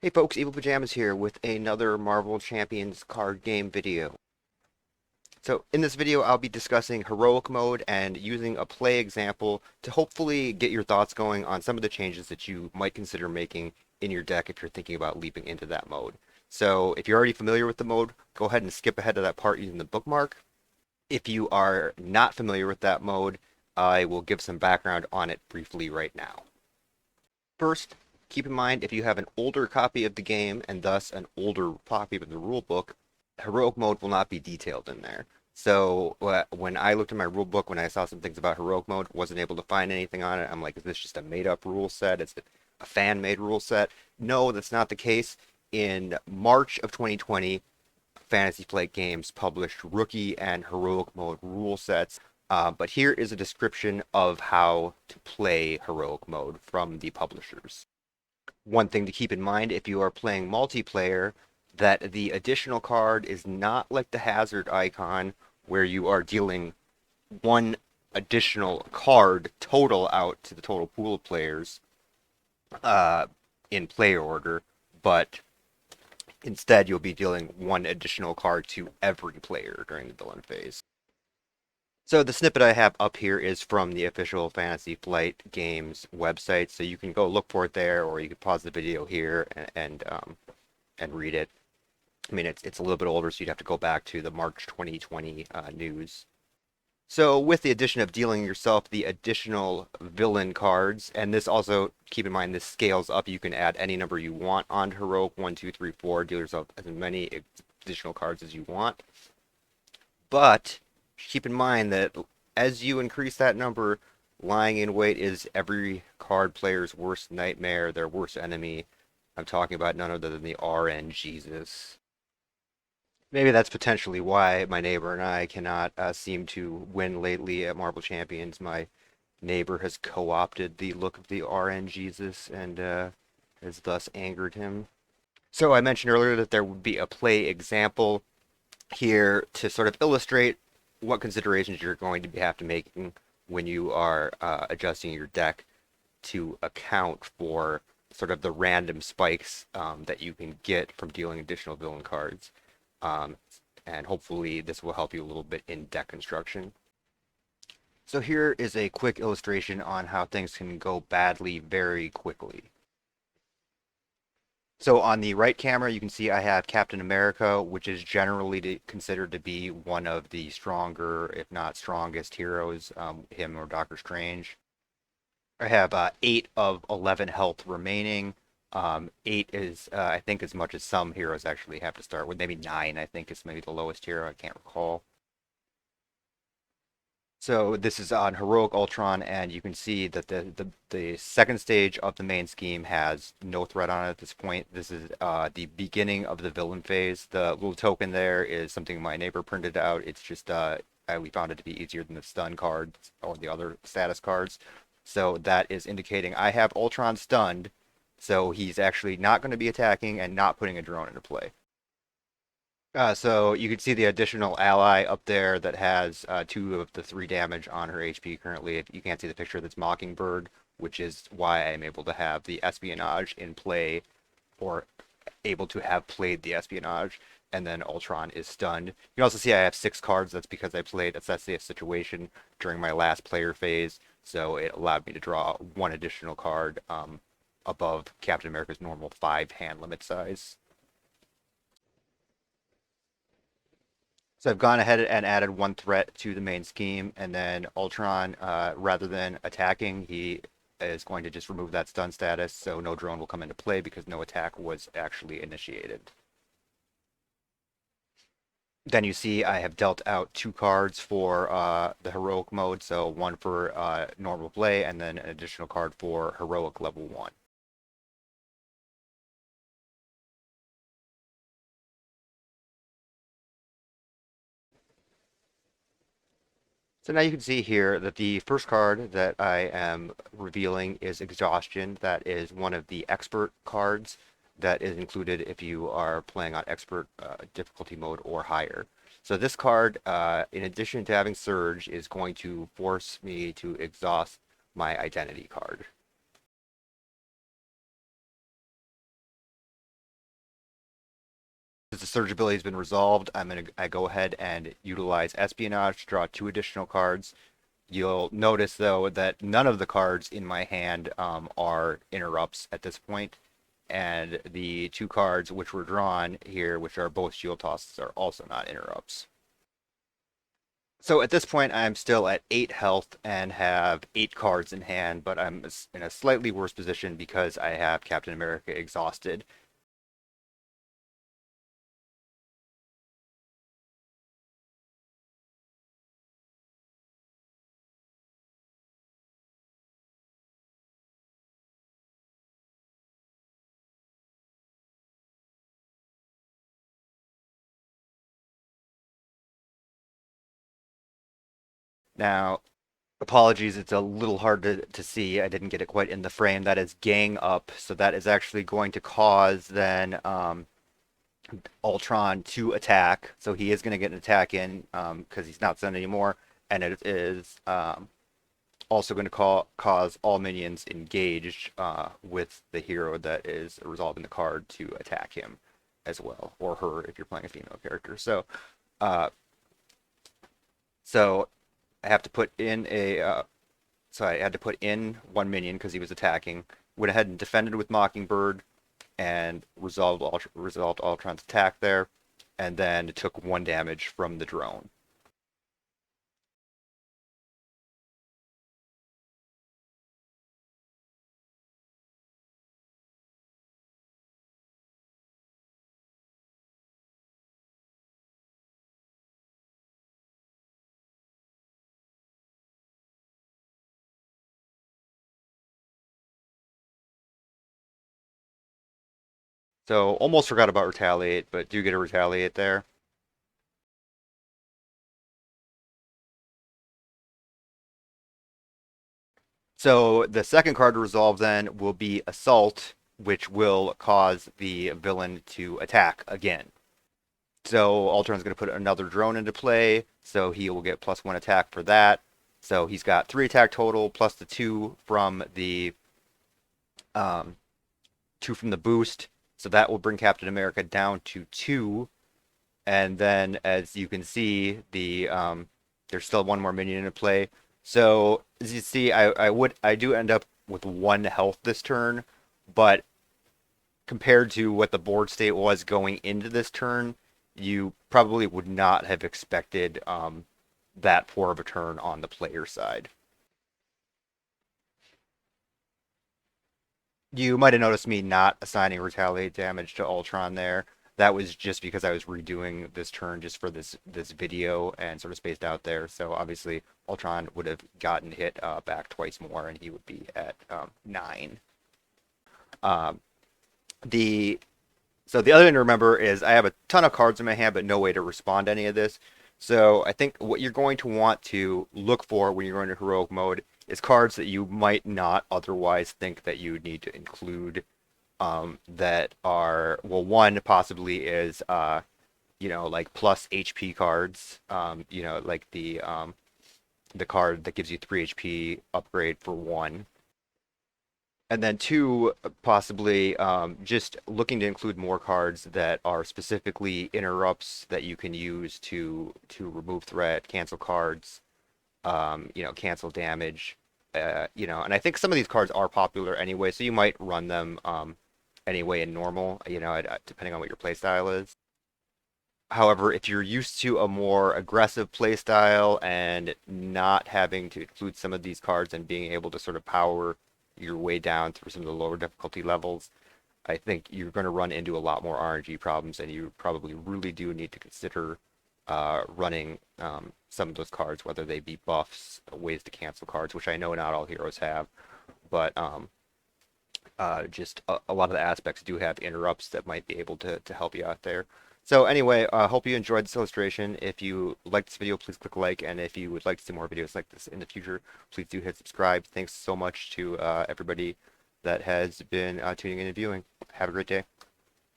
Hey folks, Evil Pajamas here with another Marvel Champions card game video. So in this video I'll be discussing heroic mode and using a play example to hopefully get your thoughts going on some of the changes that you might consider making in your deck if you're thinking about leaping into that mode. So if you're already familiar with the mode, go ahead and skip ahead to that part using the bookmark. If you are not familiar with that mode, I will give some background on it briefly right now. First, keep in mind if you have an older copy of the game and thus an older copy of the rulebook, heroic mode will not be detailed in there. So when I looked at my rulebook, when I saw some things about heroic mode, wasn't able to find anything on it. I'm like, is this just a made-up rule set? Is it a fan-made rule set? No, that's not the case. In March of 2020, Fantasy Flight Games published rookie and heroic mode rule sets. But here is a description of how to play heroic mode from the publishers. One thing to keep in mind if you are playing multiplayer, that the additional card is not like the hazard icon where you are dealing one additional card total out to the total pool of players uh, in player order, but instead you'll be dealing one additional card to every player during the villain phase. So the snippet I have up here is from the official Fantasy Flight Games website, so you can go look for it there, or you can pause the video here and read it. I mean, it's a little bit older, so you'd have to go back to the March 2020 news. So with the addition of dealing yourself the additional villain cards, and this also, keep in mind, this scales up. You can add any number you want on Heroic, 1, 2, 3, 4, deal yourself as many additional cards as you want. But keep in mind that as you increase that number, lying in wait is every card player's worst nightmare, their worst enemy. I'm talking about none other than the RNGesus. Maybe that's potentially why my neighbor and I cannot seem to win lately at Marble Champions. My neighbor has co-opted the look of the RNGesus and has thus angered him. So I mentioned earlier that there would be a play example here to sort of illustrate what considerations you're going to have to make when you are adjusting your deck to account for sort of the random spikes that you can get from dealing additional villain cards. Um, and hopefully this will help you a little bit in deck construction. So here is a quick illustration on how things can go badly very quickly. So on the right camera, you can see I have Captain America, which is generally considered to be one of the stronger, if not strongest heroes, him or Doctor Strange. I have 8 of 11 health remaining. 8 is, I think, as much as some heroes actually have to start with. Maybe 9, I think, is maybe the lowest hero. I can't recall. So this is on Heroic Ultron, and you can see that the second stage of the main scheme has no threat on it at this point. This is the beginning of the villain phase. The little token there is something my neighbor printed out. It's just we found it to be easier than the stun cards or the other status cards. So that is indicating I have Ultron stunned, so he's actually not going to be attacking and not putting a drone into play. So you can see the additional ally up there that has 2 of the 3 damage on her HP currently. If you can't see the picture, that's Mockingbird, which is why I'm able to have the espionage in play, or able to have played the espionage, and then Ultron is stunned. You can also see I have 6 cards. That's because I played Assess the Situation during my last player phase, so it allowed me to draw 1 additional card above Captain America's normal 5 hand limit size. So I've gone ahead and added 1 threat to the main scheme, and then Ultron, rather than attacking, he is going to just remove that stun status, so no drone will come into play because no attack was actually initiated. Then you see I have dealt out 2 cards for the heroic mode, so 1 for normal play, and then an additional card for heroic level 1. So now you can see here that the first card that I am revealing is Exhaustion. That is one of the expert cards that is included if you are playing on expert difficulty mode or higher. So this card, in addition to having Surge, is going to force me to exhaust my identity card. surge ability has been resolved, I go ahead and utilize Espionage to draw 2 additional cards. You'll notice though that none of the cards in my hand are interrupts at this point, and the 2 cards which were drawn here, which are both shield tosses, are also not interrupts. So at this point, I'm still at 8 health and have 8 cards in hand, but I'm in a slightly worse position because I have Captain America exhausted. Now, apologies, it's a little hard to see. I didn't get it quite in the frame. That is gang up, so that is actually going to cause then Ultron to attack. So he is going to get an attack in because he's not stunned anymore, and it is also going to cause all minions engaged with the hero that is resolving the card to attack him as well, or her if you're playing a female character. Uh, so I have to put in so I had to put in 1 minion because he was attacking. Went ahead and defended with Mockingbird and resolved Ultron's attack there, and then took 1 damage from the drone. So almost forgot about retaliate, but do get a retaliate there. So the second card to resolve then will be assault, which will cause the villain to attack again. So Ultron's going to put another drone into play, so he will get +1 attack for that. So he's got 3 attack total plus the um, 2 from the boost. So that will bring Captain America down to 2. And then, as you can see, there's still 1 more minion in play. So as you see, I do end up with 1 health this turn, but compared to what the board state was going into this turn, you probably would not have expected that poor of a turn on the player side. You might have noticed me not assigning retaliate damage to Ultron there. That was just because I was redoing this turn just for this video and sort of spaced out there. So obviously Ultron would have gotten hit back twice more, and he would be at 9. Um, the So the other thing to remember is I have a ton of cards in my hand, but no way to respond to any of this. So I think what you're going to want to look for when you're going to heroic mode is cards that you might not otherwise think that you need to include. That are, well, one possibly is like plus HP cards. Like the card that gives you 3 HP upgrade for 1. And then 2, possibly just looking to include more cards that are specifically interrupts that you can use to remove threat, cancel cards, cancel damage. And I think some of these cards are popular anyway, so you might run them anyway in normal, depending on what your playstyle is. However, if you're used to a more aggressive playstyle and not having to include some of these cards and being able to sort of power your way down through some of the lower difficulty levels, I think you're going to run into a lot more RNG problems, and you probably really do need to consider running some of those cards, whether they be buffs, ways to cancel cards, which I know not all heroes have, but just a lot of the aspects do have interrupts that might be able to help you out there. So anyway, I hope you enjoyed this illustration. If you liked this video, please click like, and if you would like to see more videos like this in the future, please do hit subscribe. Thanks so much to everybody that has been tuning in and viewing. Have a great day.